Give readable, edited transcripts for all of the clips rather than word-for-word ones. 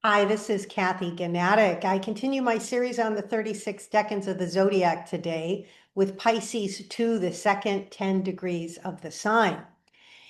Hi, this is Kathy Ganatic. I continue my series on the 36 decans of the Zodiac today with Pisces II, the second 10 degrees of the sign.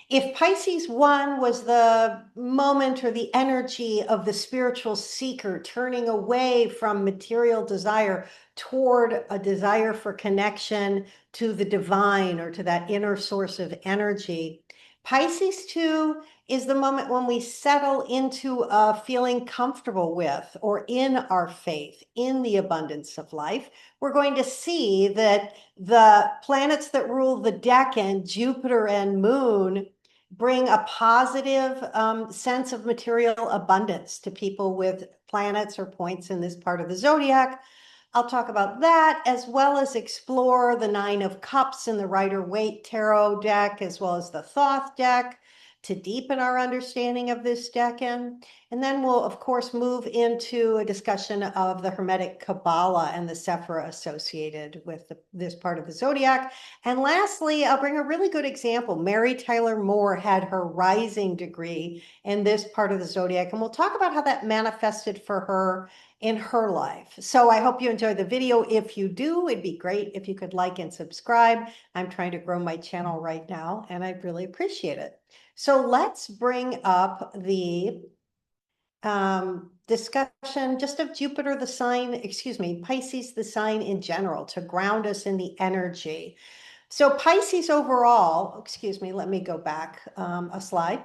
If Pisces I was the moment or the energy of the spiritual seeker turning away from material desire toward a desire for connection to the divine or to that inner source of energy, Pisces II is the moment when we settle into feeling comfortable with or in our faith, in the abundance of life. We're going to see that the planets that rule the decan, Jupiter and Moon, bring a positive sense of material abundance to people with planets or points in this part of the zodiac. I'll talk about that as well as explore the Nine of Cups in the Rider-Waite Tarot deck, as well as the Thoth deck to deepen our understanding of this decan. And then we'll, of course, move into a discussion of the Hermetic Kabbalah and the sephirah associated with this part of the zodiac. And lastly, I'll bring a really good example. Mary Tyler Moore had her rising degree in this part of the zodiac, and we'll talk about how that manifested for her in her life. So I hope you enjoyed the video. If you do, it'd be great if you could like and subscribe. I'm trying to grow my channel right now, and I'd really appreciate it. So let's bring up the discussion just of Jupiter, the sign, excuse me, Pisces, the sign in general, to ground us in the energy. So Pisces overall, excuse me, let me go back a slide.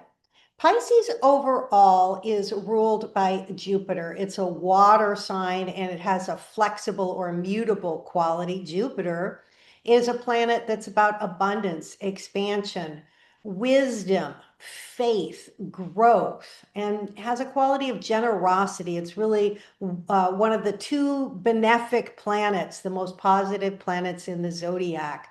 Pisces overall is ruled by Jupiter. It's a water sign and it has a flexible or mutable quality. Jupiter is a planet that's about abundance, expansion, wisdom, faith, growth, and has a quality of generosity. It's really one of the two benefic planets, the most positive planets in the zodiac.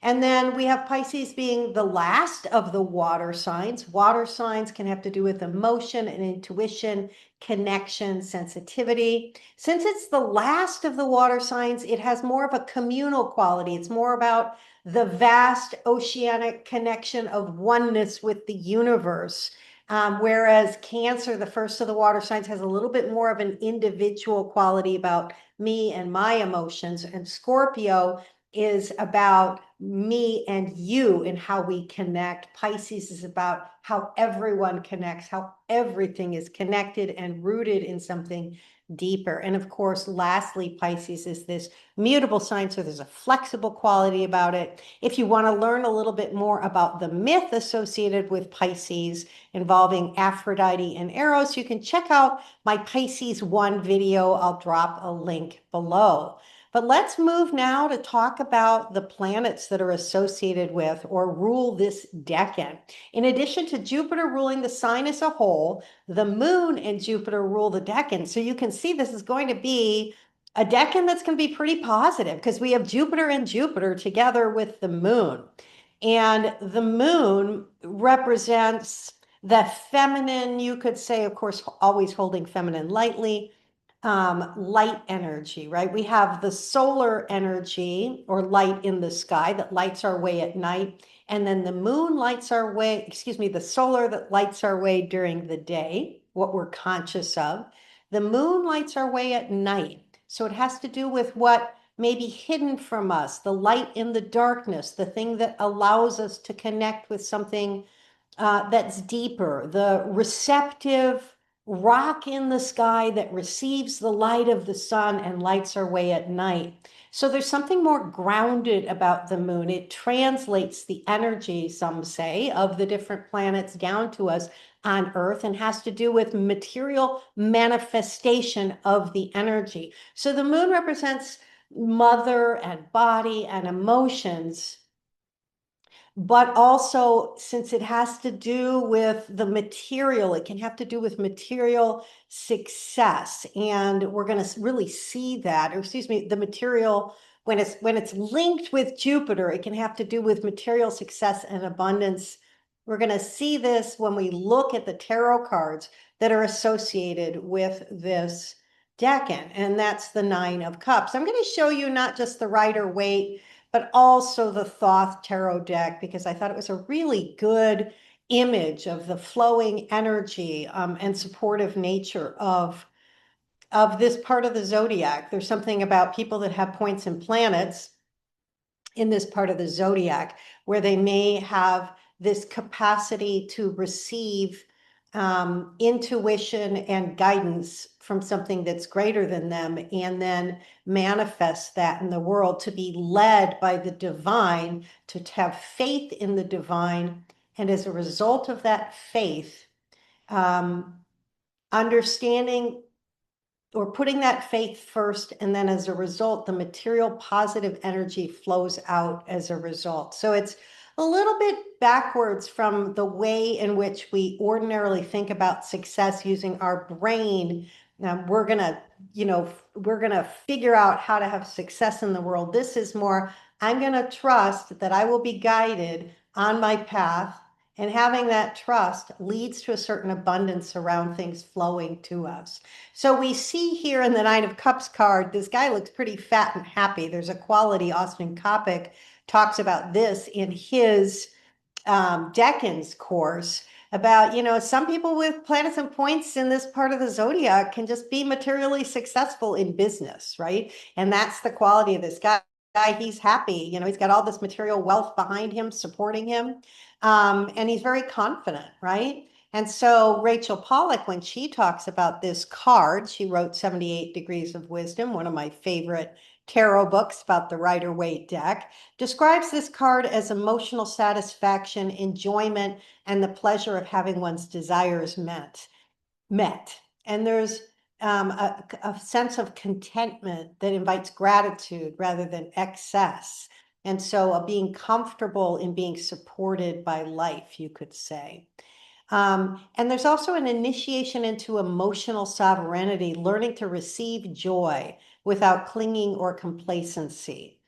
And then we have Pisces being the last of the water signs. Water signs can have to do with emotion and intuition, connection, sensitivity. Since it's the last of the water signs, it has more of a communal quality. It's more about the vast oceanic connection of oneness with the universe. Whereas Cancer, the first of the water signs, has a little bit more of an individual quality about me and my emotions. And Scorpio is about me and you and how we connect. Pisces is about how everyone connects, how everything is connected and rooted in something deeper. And of course, lastly, Pisces is this mutable sign, so there's a flexible quality about it. If you want to learn a little bit more about the myth associated with Pisces involving Aphrodite and Eros, you can check out my Pisces I video. I'll drop a link below. But let's move now to talk about the planets that are associated with or rule this decan. In addition to Jupiter ruling the sign as a whole, the moon and Jupiter rule the decan. So you can see this is going to be a decan that's going to be pretty positive because we have Jupiter and Jupiter together with the moon. And the moon represents the feminine, you could say, of course, always holding feminine lightly, light energy, right? We have the solar energy or light in the sky that lights our way at night. And then the moon lights our way, excuse me, the solar that lights our way during the day, what we're conscious of. The moon lights our way at night. So it has to do with what may be hidden from us, the light in the darkness, the thing that allows us to connect with something that's deeper, the receptive rock in the sky that receives the light of the sun and lights our way at night. So there's something more grounded about the moon. It translates the energy, some say, of the different planets down to us on Earth and has to do with material manifestation of the energy. So the moon represents mother and body and emotions, but also since it has to do with the material, it can have to do with material success. And we're going to really see that, or excuse me, the material, when it's linked with Jupiter, it can have to do with material success and abundance. We're going to see this when we look at the tarot cards that are associated with this decan, and that's the Nine of Cups. I'm going to show you not just the Rider-Waite, but also the Thoth Tarot deck, because I thought it was a really good image of the flowing energy and supportive nature of this part of the zodiac. There's something about people that have points and planets in this part of the zodiac where they may have this capacity to receive intuition and guidance from something that's greater than them, and then manifest that in the world, to be led by the divine, to have faith in the divine. And as a result of that faith, understanding or putting that faith first, and then as a result, the material positive energy flows out as a result. So it's a little bit backwards from the way in which we ordinarily think about success using our brain. We're gonna, we're gonna figure out how to have success in the world. This is more, I'm gonna trust that I will be guided on my path, and having that trust leads to a certain abundance around things flowing to us. So we see here in the Nine of Cups card, this guy looks pretty fat and happy. There's a quality, Austin Coppock talks about this in his Decans course, about, some people with planets and points in this part of the zodiac can just be materially successful in business, right? And that's the quality of this guy. He's happy, he's got all this material wealth behind him, supporting him. And he's very confident, right? And so Rachel Pollack, when she talks about this card, she wrote 78 Degrees of Wisdom, one of my favorite tarot books about the Rider-Waite deck, describes this card as emotional satisfaction, enjoyment, and the pleasure of having one's desires met. And there's a sense of contentment that invites gratitude rather than excess. And so being comfortable in being supported by life, you could say. And there's also an initiation into emotional sovereignty, learning to receive joy without clinging or complacency.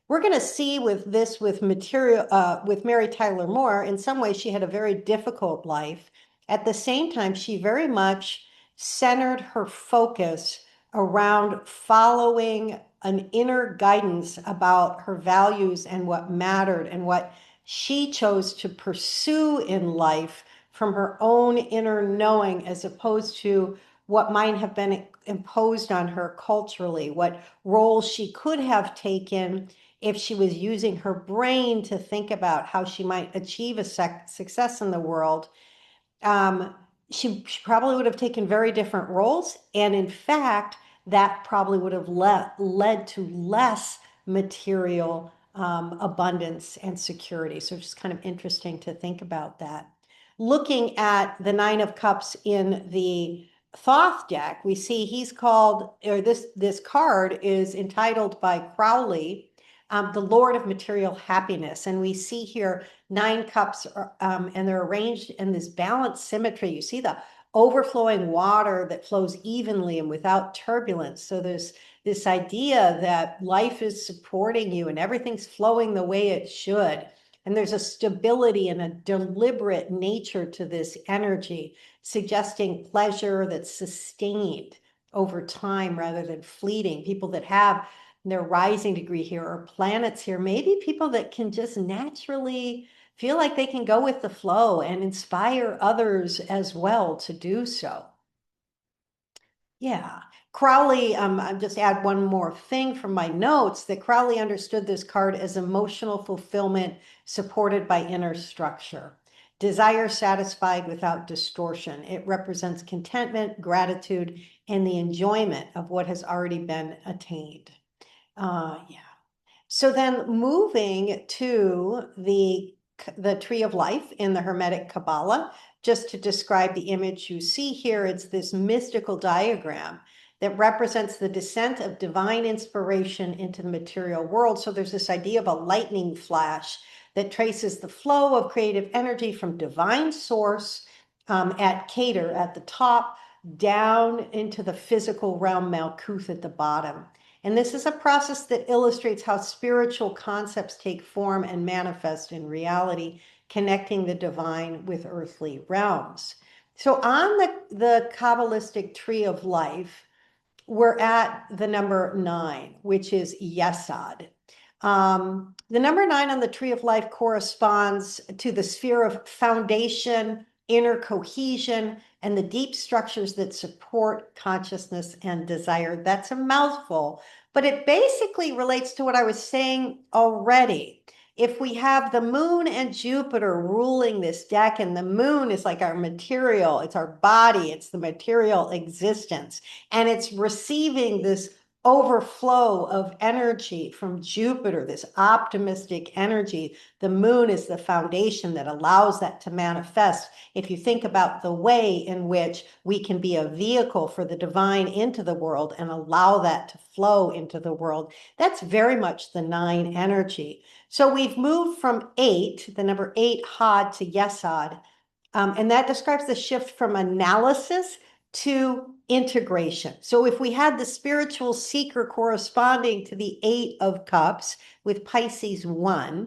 We're going to see with this, with Mary Tyler Moore, in some ways she had a very difficult life. At the same time, she very much centered her focus around following an inner guidance about her values and what mattered and what she chose to pursue in life from her own inner knowing, as opposed to what might have been imposed on her culturally, what role she could have taken if she was using her brain to think about how she might achieve a success in the world. She probably would have taken very different roles. And in fact, that probably would have led to less material abundance and security. So it's just kind of interesting to think about that. Looking at the Nine of Cups in the Thoth deck, we see he's called, or this card is entitled by Crowley, the Lord of Material Happiness. And we see here 9 cups, and they're arranged in this balanced symmetry. You see the overflowing water that flows evenly and without turbulence. So there's this idea that life is supporting you and everything's flowing the way it should. And there's a stability and a deliberate nature to this energy, suggesting pleasure that's sustained over time rather than fleeting. People that have their rising degree here or planets here, maybe people that can just naturally feel like they can go with the flow and inspire others as well to do so. Yeah. Crowley, I'll just add one more thing from my notes, that Crowley understood this card as emotional fulfillment supported by inner structure. Desire satisfied without distortion. It represents contentment, gratitude, and the enjoyment of what has already been attained. Yeah. So then moving to the Tree of Life in the Hermetic Kabbalah, just to describe the image you see here, it's this mystical diagram that represents the descent of divine inspiration into the material world. So there's this idea of a lightning flash that traces the flow of creative energy from divine source at Keter at the top, down into the physical realm, Malkuth at the bottom. And this is a process that illustrates how spiritual concepts take form and manifest in reality, connecting the divine with earthly realms. So on the Kabbalistic Tree of Life, we're at the number 9, which is Yesod. The number 9 on the Tree of Life corresponds to the sphere of foundation, inner cohesion, and the deep structures that support consciousness and desire. That's a mouthful, but it basically relates to what I was saying already. If we have the moon and Jupiter ruling this deck, and the moon is like our material, it's our body, it's the material existence, and it's receiving this overflow of energy from Jupiter, this optimistic energy. The moon is the foundation that allows that to manifest. If you think about the way in which we can be a vehicle for the divine into the world and allow that to flow into the world, that's very much the 9 energy. So we've moved from 8, the number 8 Had to Yesod, and that describes the shift from analysis to integration. So if we had the spiritual seeker corresponding to the 8 of Cups with Pisces I,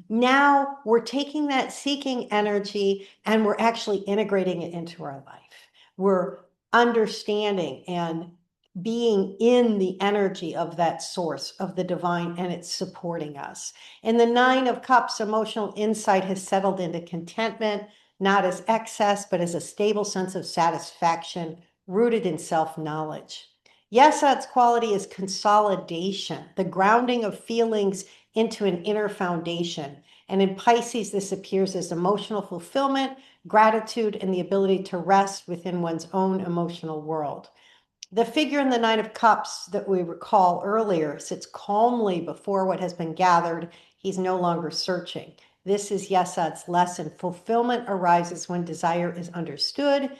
now we're taking that seeking energy and we're actually integrating it into our life. We're understanding and being in the energy of that source of the divine, and it's supporting us. And the 9 of Cups, emotional insight has settled into contentment, not as excess, but as a stable sense of satisfaction rooted in self-knowledge. Yesod's quality is consolidation, the grounding of feelings into an inner foundation. And in Pisces, this appears as emotional fulfillment, gratitude, and the ability to rest within one's own emotional world. The figure in the 9 of Cups that we recall earlier sits calmly before what has been gathered. He's no longer searching. This is Yesod's lesson. Fulfillment arises when desire is understood,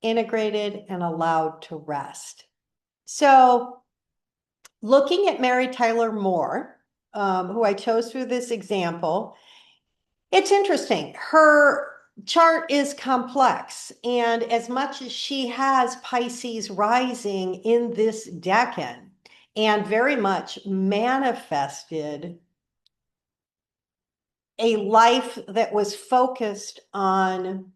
integrated, and allowed to rest. So looking at Mary Tyler Moore, who I chose through this example, it's interesting. Her chart is complex, and as much as she has Pisces rising in this decan and very much manifested a life that was focused on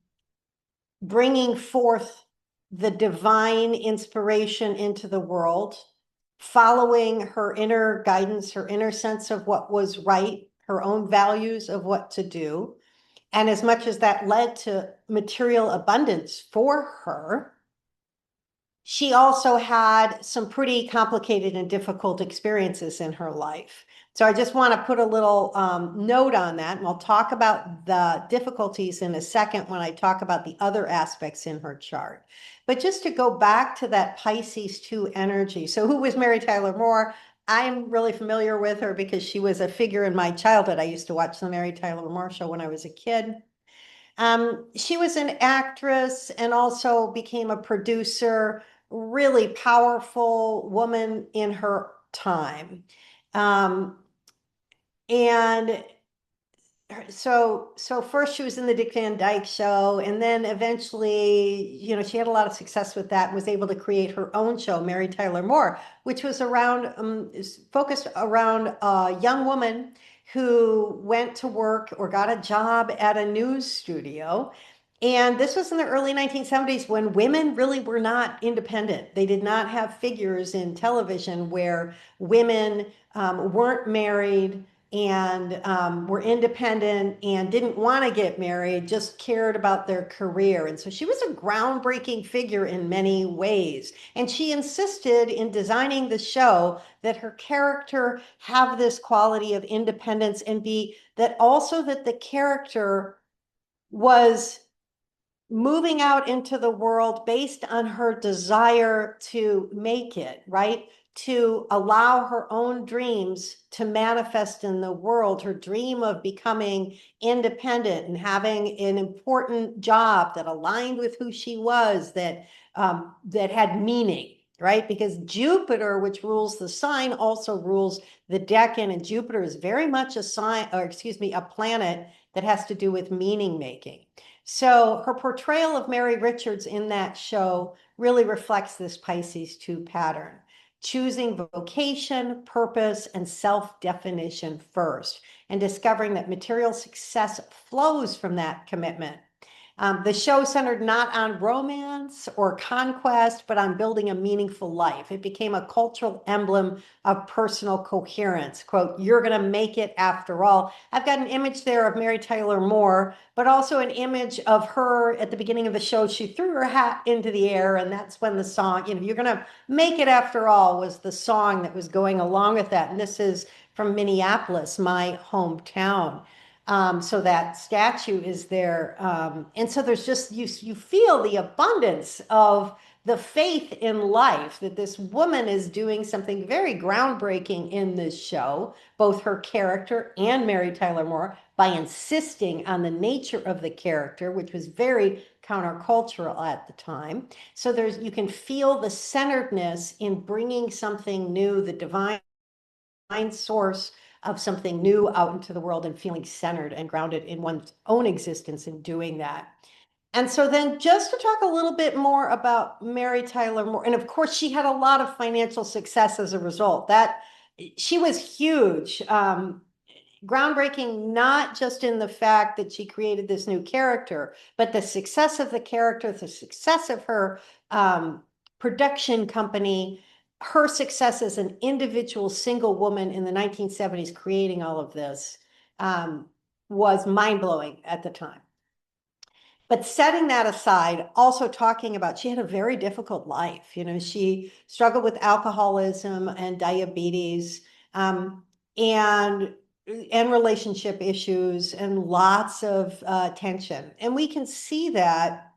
bringing forth the divine inspiration into the world, following her inner guidance, her inner sense of what was right, her own values of what to do. And as much as that led to material abundance for her, she also had some pretty complicated and difficult experiences in her life. So I just want to put a little note on that, and I'll talk about the difficulties in a second when I talk about the other aspects in her chart. But just to go back to that Pisces II energy. So who was Mary Tyler Moore? I'm really familiar with her because she was a figure in my childhood. I used to watch the Mary Tyler Moore show when I was a kid. She was an actress and also became a producer, really powerful woman in her time. And so first she was in the Dick Van Dyke Show, and then eventually, she had a lot of success with that and was able to create her own show, Mary Tyler Moore, which was focused around a young woman who went to work or got a job at a news studio. And this was in the early 1970s when women really were not independent. They did not have figures in television where women weren't married and were independent and didn't want to get married, just cared about their career. And so she was a groundbreaking figure in many ways. And she insisted in designing the show that her character have this quality of independence and be that also that the character was moving out into the world based on her desire to make it, right? To allow her own dreams to manifest in the world, her dream of becoming independent and having an important job that aligned with who she was, that had meaning, right? Because Jupiter, which rules the sign, also rules the decan, and Jupiter is very much a planet that has to do with meaning making. So her portrayal of Mary Richards in that show really reflects this Pisces II pattern, choosing vocation, purpose, and self-definition first, and discovering that material success flows from that commitment. The show centered not on romance or conquest, but on building a meaningful life. It became a cultural emblem of personal coherence. Quote, "You're going to make it after all." I've got an image there of Mary Tyler Moore, but also an image of her at the beginning of the show. She threw her hat into the air, and that's when the song, "You're going to make it after all," was the song that was going along with that. And this is from Minneapolis, my hometown. So that statue is there. And so there's just, you feel the abundance of the faith in life that this woman is doing something very groundbreaking in this show, both her character and Mary Tyler Moore, by insisting on the nature of the character, which was very countercultural at the time. So you can feel the centeredness in bringing something new, the divine source of something new out into the world, and feeling centered and grounded in one's own existence in doing that. And so then just to talk a little bit more about Mary Tyler Moore, and of course she had a lot of financial success as a result. That she was huge. Groundbreaking, not just in the fact that she created this new character, but the success of the character, the success of her production company, her success as an individual single woman in the 1970s creating all of this was mind-blowing at the time. But setting that aside, also talking about, she had a very difficult life. She struggled with alcoholism and diabetes, and relationship issues, and lots of tension. And we can see that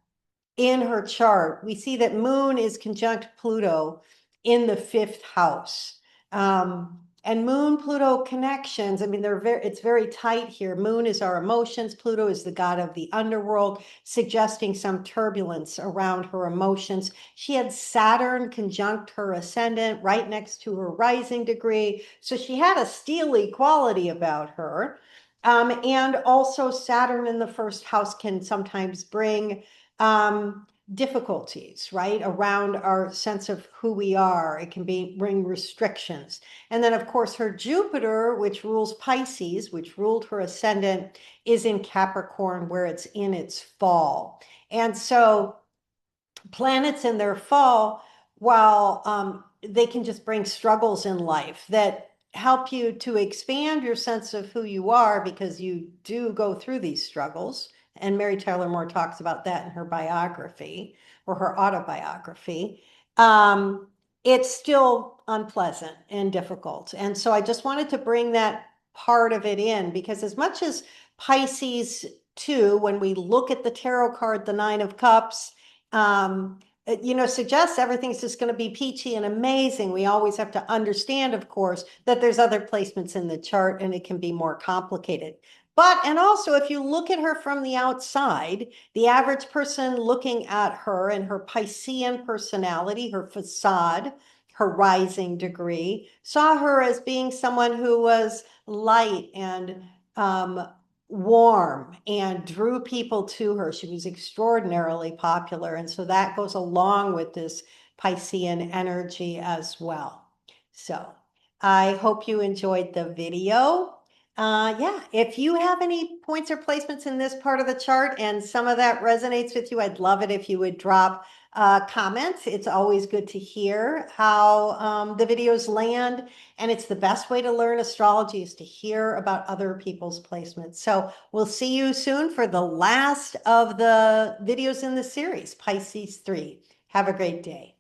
in her chart. We see that Moon is conjunct Pluto in the 5th house. And Moon-Pluto connections, I mean, it's very tight here. Moon is our emotions. Pluto is the god of the underworld, suggesting some turbulence around her emotions. She had Saturn conjunct her ascendant right next to her rising degree. So she had a steely quality about her. And also Saturn in the 1st house can sometimes bring difficulties, right, around our sense of who we are. It can bring restrictions. And then, of course, her Jupiter, which rules Pisces, which ruled her ascendant, is in Capricorn, where it's in its fall. And so planets in their fall, while they can just bring struggles in life that help you to expand your sense of who you are, because you do go through these struggles. And Mary Tyler Moore talks about that in her biography or her autobiography. It's still unpleasant and difficult. And so I just wanted to bring that part of it in, because as much as Pisces II, when we look at the tarot card, the 9 of Cups, suggests everything's just going to be peachy and amazing. We always have to understand, of course, that there's other placements in the chart and it can be more complicated. And also, if you look at her from the outside, the average person looking at her and her Piscean personality, her facade, her rising degree, saw her as being someone who was light and warm and drew people to her. She was extraordinarily popular. And so that goes along with this Piscean energy as well. So I hope you enjoyed the video. Yeah, if you have any points or placements in this part of the chart and some of that resonates with you, I'd love it if you would drop comments. It's always good to hear how the videos land, and it's the best way to learn astrology is to hear about other people's placements. So we'll see you soon for the last of the videos in the series, Pisces 3. Have a great day.